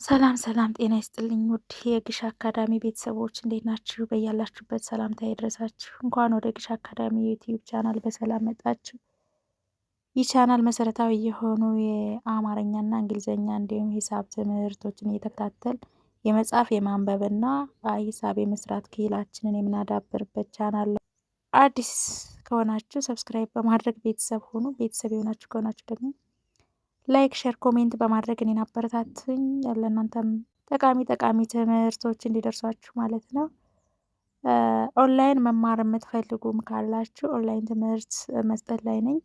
ሰላም ሰላም ጤና ይስጥልኝ ውድ የግሽ አካዳሚ ቤተሰቦች እንዴት ናችሁ? በያላችሁበት ሰላምታ ይድረሳችሁ። እንኳን ወደ ግሽ አካዳሚ የዩቲዩብ ቻናል በሰላም መጣችሁ። ይህ ቻናል መሰረታዊ የሆኑ የአማርኛና እንግሊዝኛ እንዲሁም ሂሳብ ትምህርቶችን እየተከታተል የመጻፍ የማንበብና ሂሳብ የመስራት ክህላችንን የምናዳብርበት ቻናል ነው። አዲስ ከሆናችሁ ሰብስክራይብ በማድረግ ቤተሰብ ሆኑ። ቤተሰብ የሆናችሁ ከሆናችሁ ደግሞ ላይክ፣ ሼር፣ ኮሜንት በማድረግ እኔን አበረታቱኝ። ለእናንተም ጠቃሚ ትምህርቶች እንዲደርሷችሁ ማለት ነው። ኦንላይን መማር የምትፈልጉም ካላችሁ ኦንላይን ትምህርት መስጠት ላይ ነኝ።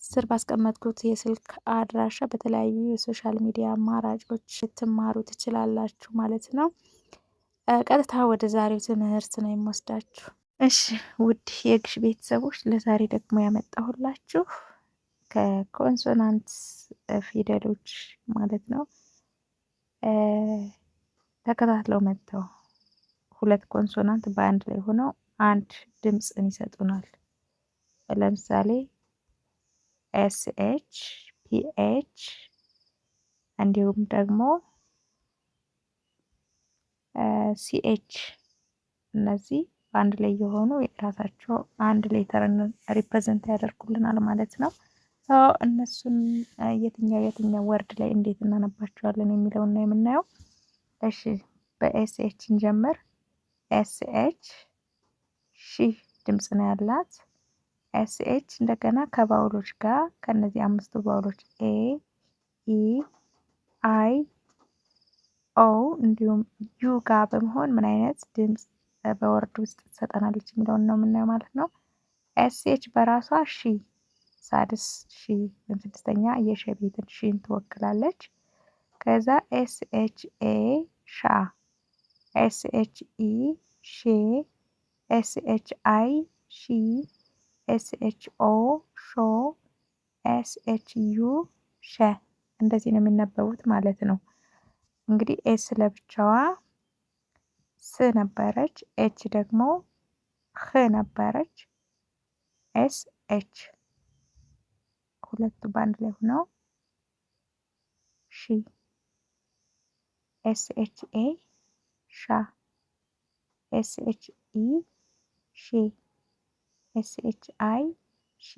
ስር ባስቀመጥኩት የስልክ አድራሻ በተለያዩ የሶሻል ሚዲያ አማራጮች ልትማሩ ትችላላችሁ ማለት ነው። ቀጥታ ወደ ዛሬው ትምህርት ነው የምወስዳችሁ። እሺ ውድ የግሽ ቤተሰቦች ለዛሬ ደግሞ ያመጣሁላችሁ ከኮንሶናንት ፊደሎች ማለት ነው ተከታትለው መጥተው ሁለት ኮንሶናንት በአንድ ላይ ሆነው አንድ ድምፅን ይሰጡናል። ለምሳሌ ኤስኤች፣ ፒኤች እንዲሁም ደግሞ ሲኤች እነዚህ በአንድ ላይ የሆኑ የራሳቸው አንድ ሌተርን ሪፕሬዘንት ያደርጉልናል ማለት ነው። እነሱን የትኛው ወርድ ላይ እንዴት እናነባቸዋለን የሚለውን ነው የምናየው። እሺ በኤስኤች እንጀምር። ኤስኤች ሺ ድምፅ ነው ያላት። ኤስኤች እንደገና ከባውሎች ጋር ከነዚህ አምስቱ ባውሎች ኤ፣ ኢ፣ አይ፣ ኦ እንዲሁም ዩ ጋር በመሆን ምን አይነት ድምፅ በወርድ ውስጥ ትሰጠናለች የሚለውን ነው የምናየው ማለት ነው። ኤስኤች በራሷ ሺ ሳድስ ሺ ወይም ስድስተኛ የሸ ቤትን ሺን ትወክላለች። ከዛ ኤስኤች ኤ ሻ፣ ኤስኤች ኢ ሼ፣ ኤስኤች አይ ሺ፣ ኤስኤች ኦ ሾ፣ ኤስኤች ዩ ሸ እንደዚህ ነው የሚነበቡት ማለት ነው። እንግዲህ ኤስ ለብቻዋ ስ ነበረች፣ ኤች ደግሞ ህ ነበረች። ኤስ ኤች ሁለቱ በአንድ ላይ ሆነው ሺ፣ ኤስ ኤች ኤ ሻ፣ ኤስ ኤች ኢ ሼ፣ ኤስ ኤች አይ ሺ፣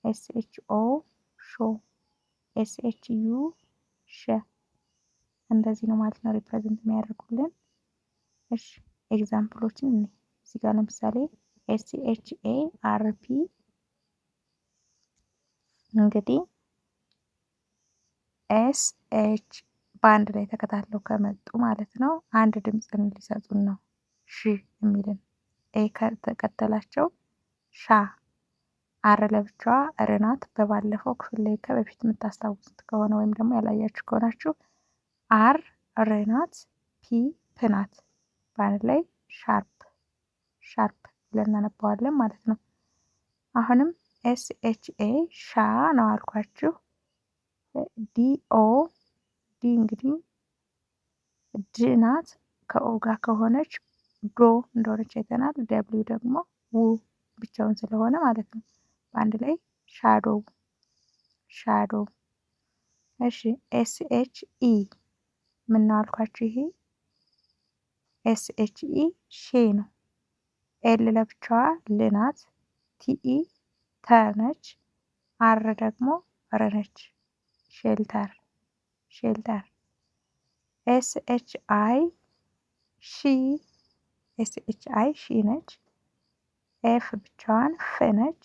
ኤስ ኤች ኦ ሾ፣ ኤስ ኤች ዩ ሸ እንደዚህ ነው ማለት ነው ሪፕሬዘንት የሚያደርጉልን። እሺ ኤግዛምፕሎችን እዚህ ጋር ለምሳሌ ኤስ ኤች ኤ አር ፒ እንግዲህ ኤስ ኤች በአንድ ላይ ተከታትለው ከመጡ ማለት ነው አንድ ድምፅን ሊሰጡን ነው ሺ የሚልን። ኤ ከተከተላቸው ሻ፣ አር ለብቻዋ ርናት። በባለፈው ክፍል ላይ ከበፊት የምታስታውሱት ከሆነ ወይም ደግሞ ያላያችሁ ከሆናችሁ አር ርናት፣ ፒ ፕናት በአንድ ላይ ሻርፕ ብለን እናነባዋለን ማለት ነው። አሁንም ኤስ ኤች ኤ ሻ ነው አልኳችሁ። ዲኦ ዲ እንግዲህ ድ ናት። ከኦ ጋር ከሆነች ዶ እንደሆነች አይተናል። ደብሊው ደግሞ ው ብቻውን ስለሆነ ማለት ነው። በአንድ ላይ ሻዶ። እሺ ኤስ ኤች ኢ ምን ነው አልኳችሁ። ይሄ ኤስ ኤች ኢ ሼ ነው። ኤል ለብቻዋ ል ናት። ቲኢ ተ ነች። አር ደግሞ ር ነች። ሼልተር። ኤስ ኤች አይ ሺ፣ ኤስ ኤች አይ ሺ ነች። ኤፍ ብቻዋን ፍ ነች።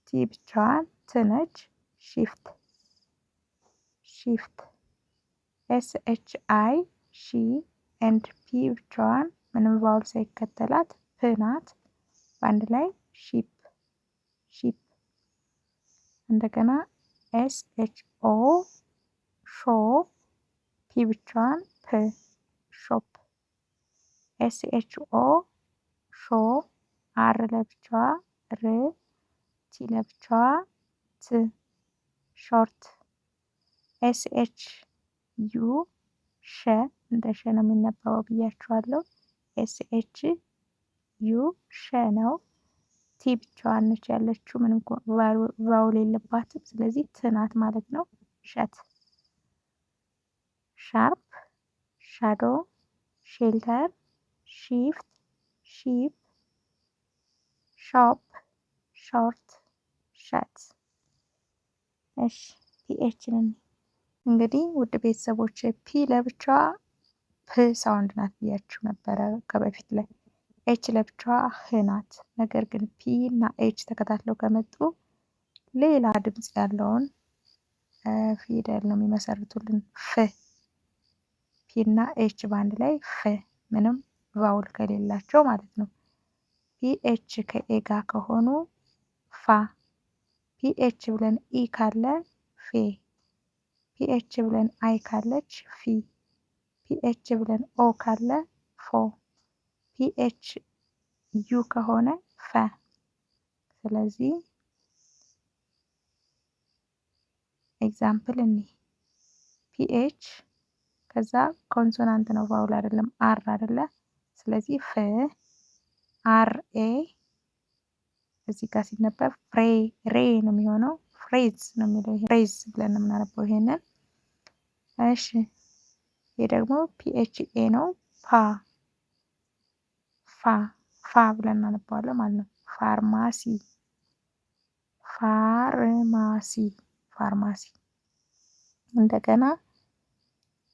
ቲ ብቻዋን ት ነች። ሺፍት። ኤስ ኤች አይ ሺ ኤንድ ፒ ብቻዋን ምንም ባውል ሳይከተላት ፕ ናት። በአንድ ላይ ሺፕ። እንደገና ኤስ ኤች ኦ ሾ፣ ፒ ብቻዋን ፕ ሾፕ። ኤስ ኤች ኦ ሾ፣ አር ለብቻዋ ር፣ ቲ ለብቻዋ ት ሾርት። ኤስ ኤች ዩ ሸ እንደ ሸ ነው የሚነበበው ብያችኋለሁ። ኤስ ኤች ዩ ሸ ነው። ቲ ብቻዋን ነች ያለችው፣ ምንም ቫውል የለባትም። ስለዚህ ትናት ማለት ነው። ሸት። ሻርፕ ሻዶ፣ ሼልተር፣ ሺፍት፣ ሺፕ፣ ሾፕ፣ ሾርት፣ ሸት። እሺ ፒኤችን እንግዲህ ውድ ቤተሰቦች ፒ ለብቻዋ ፕ ሳውንድ ናት ብያችሁ ነበረ ከበፊት ላይ። ኤች ለብቻዋ ህ ናት። ነገር ግን ፒ እና ኤች ተከታትለው ከመጡ ሌላ ድምፅ ያለውን ፊደል ነው የሚመሰርቱልን። ፍ ፒ እና ኤች በአንድ ላይ ፍ፣ ምንም ቫውል ከሌላቸው ማለት ነው። ፒ ኤች ከኤ ጋር ከሆኑ ፋ፣ ፒ ኤች ብለን ኢ ካለ ፌ፣ ፒ ኤች ብለን አይ ካለች ፊ፣ ፒ ኤች ብለን ኦ ካለ ፎ፣ ፒ ኤች ዩ ከሆነ ፈ። ስለዚህ ኤግዛምፕል እኒ ፒ ኤች ከዛ ኮንሶናንት ነው ቫውል አይደለም፣ አር አይደለ። ስለዚህ ፍ፣ አር ኤ እዚህ ጋር ሲነበብ ፍሬ ሬ ነው የሚሆነው። ፍሬዝ ነው የሚለው፣ ፍሬዝ ብለን ነው የምናነበው ይሄንን። እሺ ይሄ ደግሞ ፒኤችኤ ነው። ፓ ፋ ፋ ብለን እናነባዋለን ማለት ነው። ፋርማሲ ፋርማሲ ፋርማሲ። እንደገና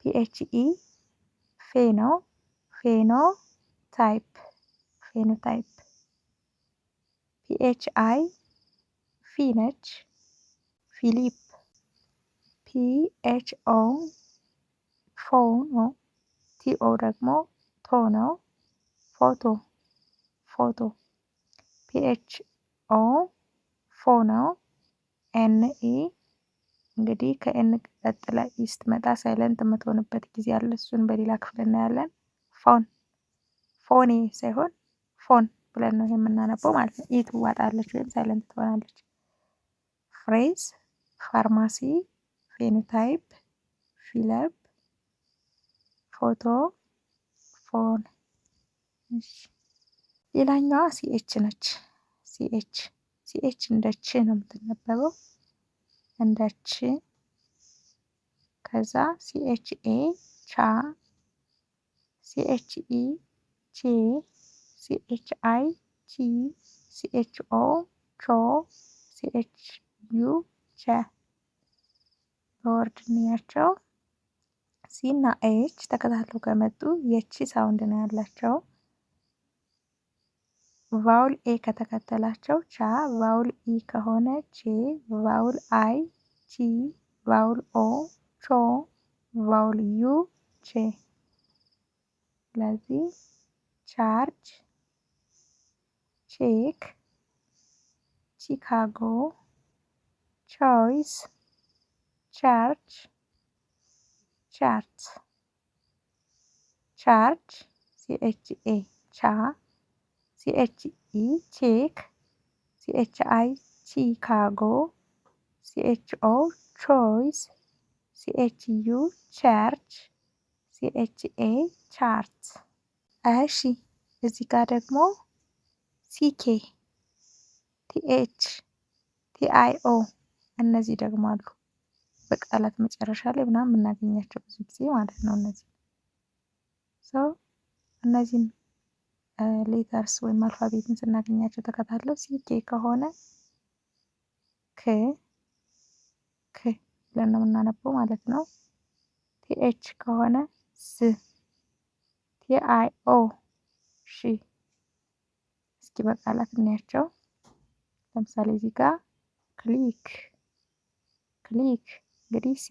ፒኤችኢ ፌ ነው። ፌኖ ታይፕ ፌኖታይፕ። ፒኤችአይ ፊ ነች። ፊሊፕ። ፒኤችኦ ፎ ነው። ቲኦ ደግሞ ቶ ነው። ፎቶ ፎቶ። ፒኤችኦ ፎ ነው። ኤንኢ እንግዲህ ከኤን ቀጥላ ኢ ስትመጣ ሳይለንት የምትሆንበት ጊዜ አለ። እሱን በሌላ ክፍል እናያለን። ፎን ፎኔ ሳይሆን ፎን ብለን ነው የምናነበው ማለት ነው። ኢ ትዋጣለች ወይም ሳይለንት ትሆናለች። ፍሬዝ፣ ፋርማሲ፣ ፌኖታይፕ፣ ፊለፕ፣ ፎቶ፣ ፎን። ሌላኛዋ ሲኤች ነች። ሲኤች ሲኤች እንደ ች ነው የምትነበበው፣ እንደ ች። ከዛ ሲኤችኤ ቻ፣ ሲኤችኢ ቼ፣ ሲኤችአይ ቺ፣ ሲኤችኦ ቾ፣ ሲኤችዩ ቸ። በወርድ እንያቸው። ሲ እና ኤች ተከታትለው ከመጡ የቺ ሳውንድ ነው ያላቸው። ቫውል ኤ ከተከተላቸው ቻ፣ ቫውል ኢ ከሆነ ቼ፣ ቫውል አይ ቺ፣ ቫውል ኦ ቾ፣ ቫውል ዩ ቼ። ስለዚህ ቻርጅ፣ ቼክ፣ ቺካጎ፣ ቾይስ፣ ቻርች፣ ቻርት። ቻርጅ ሲኤችኤ ቻ፣ ሲኤችኢ ቼክ፣ ሲኤችአይ ቺካጎ፣ ሲኤችኦ ቾይስ፣ ሲኤችዩ ቸርች፣ ሲኤችኤ ቻርት። እሺ እዚህ ጋር ደግሞ ሲኬ፣ ቲኤች፣ ቲአይኦ እነዚህ ደግሞ አሉ በቃላት መጨረሻ ላይ ምናምን የምናገኛቸው ብዙ ጊዜ ማለት ነው። እነዚህ ሰው እነዚህን ሌተርስ ወይም አልፋቤትን ስናገኛቸው ተከታትለው ሲኬ ከሆነ ክ ክ ብለን ነው የምናነበው ማለት ነው። ቲኤች ከሆነ ስ፣ ቲአይኦ ሺ። እስኪ በቃላት እናያቸው። ለምሳሌ እዚህ ጋር ክሊክ ክሊክ። እንግዲህ ሲ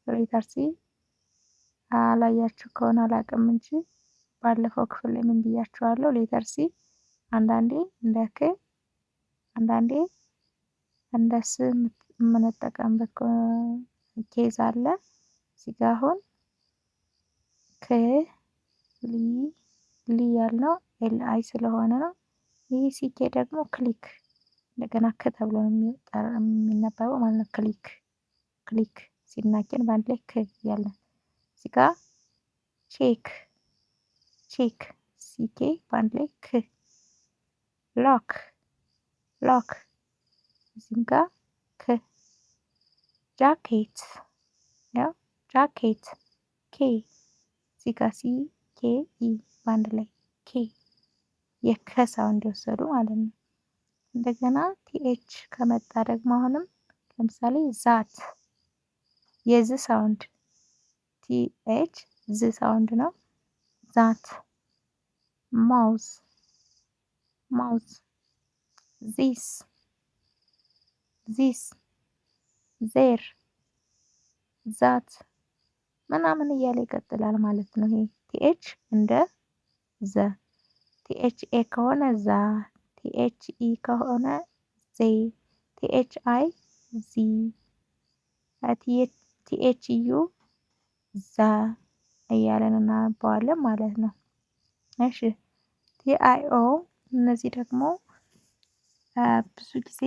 ሌተር ሲ አላያችሁ ከሆነ አላውቅም እንጂ ባለፈው ክፍል ላይ ምን ብያችኋለሁ? ሌተር ሲ አንዳንዴ እንደ ክ አንዳንዴ እንደ ስ የምንጠቀምበት ኬዝ አለ። እዚህ ጋር አሁን ክ ሊ ያልነው ኤል አይ ስለሆነ ነው። ይህ ሲኬ ደግሞ ክሊክ እንደገና ክ ተብሎ የሚነበበው ማለት ነው። ክሊክ ክሊክ ሲናገን በአንድ ላይ ክ ያለን። እዚህ ጋር ቼክ ቼክ ሲኬ በአንድ ላይ ክ። ሎክ ሎክ እዚህም ጋር ክ። ጃኬት ያው ጃኬት ኬ። እዚህ ጋር ሲ ኬ ኢ በአንድ ላይ ኬ የከ ሳውንድ የወሰዱ ማለት ነው። እንደገና ቲኤች ከመጣ ደግሞ አሁንም ለምሳሌ ዛት የዝ ሳውንድ ቲኤች ዝ ሳውንድ ነው። ዛት ማውዝ ማውዝ ዚስ ዚስ ዜር ዛት ምናምን እያለ ይቀጥላል ማለት ነው። ይሄ ቲኤች እንደ ዘ፣ ቲኤች ኤ ከሆነ ዛ፣ ቲኤች ኢ ከሆነ ዜ፣ ቲኤች አይ ዚ፣ ቲኤች ዩ ዛ እያለን እናነባዋለን ማለት ነው። እሺ ቲአይኦ እነዚህ ደግሞ ብዙ ጊዜ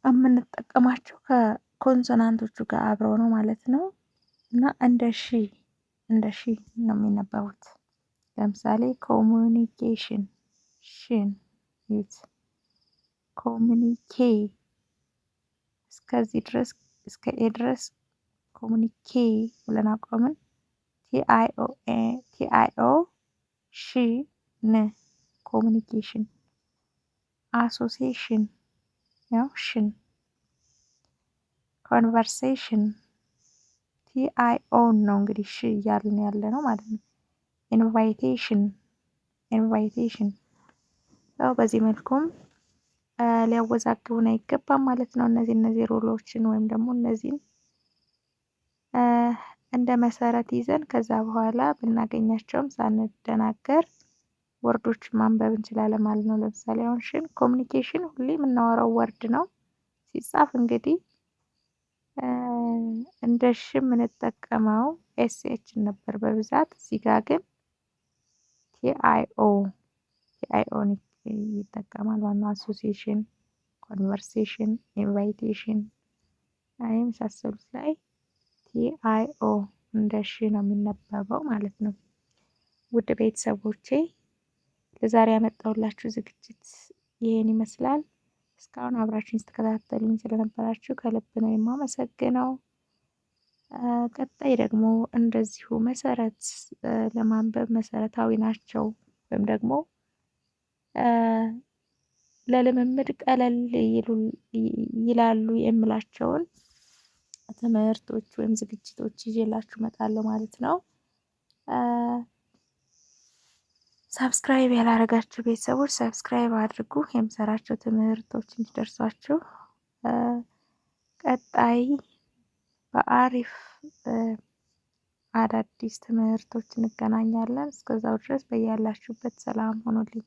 የምንጠቀማቸው ከኮንሶናንቶቹ ጋር አብረው ነው ማለት ነው። እና እንደ ሺ ነው የሚነበቡት። ለምሳሌ ኮሙኒኬሽን ሽን ዩት፣ ኮሙኒኬ እስከዚህ ድረስ እስከ ኤ ድረስ ኮሙኒኬ ብለን አቆምን። ቲአይኦ ሺ ን ኮሙኒኬሽን፣ አሶሲዬሽን ያው ሽን፣ ኮንቨርሴሽን ቲአይኦ ነው እንግዲህ ሺ እያልን ያለ ነው ማለት ነው። ኢንቫይቴሽን ኢንቫይቴሽን ያው በዚህ መልኩም ሊያወዛግቡን አይገባም ማለት ነው። እነዚህ ሩሎችን ወይም ደግሞ እነዚህን እንደ መሰረት ይዘን ከዛ በኋላ ብናገኛቸውም ሳንደናገር ወርዶችን ማንበብ እንችላለን ማለት ነው። ለምሳሌ አሁን ሽን ኮሚኒኬሽን ሁሌ የምናወራው ወርድ ነው። ሲጻፍ እንግዲህ እንደ ሽ የምንጠቀመው ኤስኤች ነበር በብዛት። እዚህ ጋር ግን ቲአይኦን ይጠቀማል ዋናው አሶሲዬሽን፣ ኮንቨርሴሽን፣ ኢንቫይቴሽን የመሳሰሉት ላይ ቲአይኦ እንደ ሺ ነው የሚነበበው ማለት ነው። ውድ ቤተሰቦቼ ለዛሬ ያመጣሁላችሁ ዝግጅት ይሄን ይመስላል። እስካሁን አብራችሁኝ ስትከታተሉኝ ስለነበራችሁ ከልብ ነው የማመሰግነው። ቀጣይ ደግሞ እንደዚሁ መሰረት ለማንበብ መሰረታዊ ናቸው ወይም ደግሞ ለልምምድ ቀለል ይላሉ የምላቸውን ትምህርቶች ወይም ዝግጅቶች ይዤላችሁ እመጣለሁ ማለት ነው። ሰብስክራይብ ያላረጋችሁ ቤተሰቦች ሰብስክራይብ አድርጉ፣ የምሰራቸው ትምህርቶች እንዲደርሷችሁ። ቀጣይ በአሪፍ አዳዲስ ትምህርቶች እንገናኛለን። እስከዛው ድረስ በያላችሁበት ሰላም ሆኖልኝ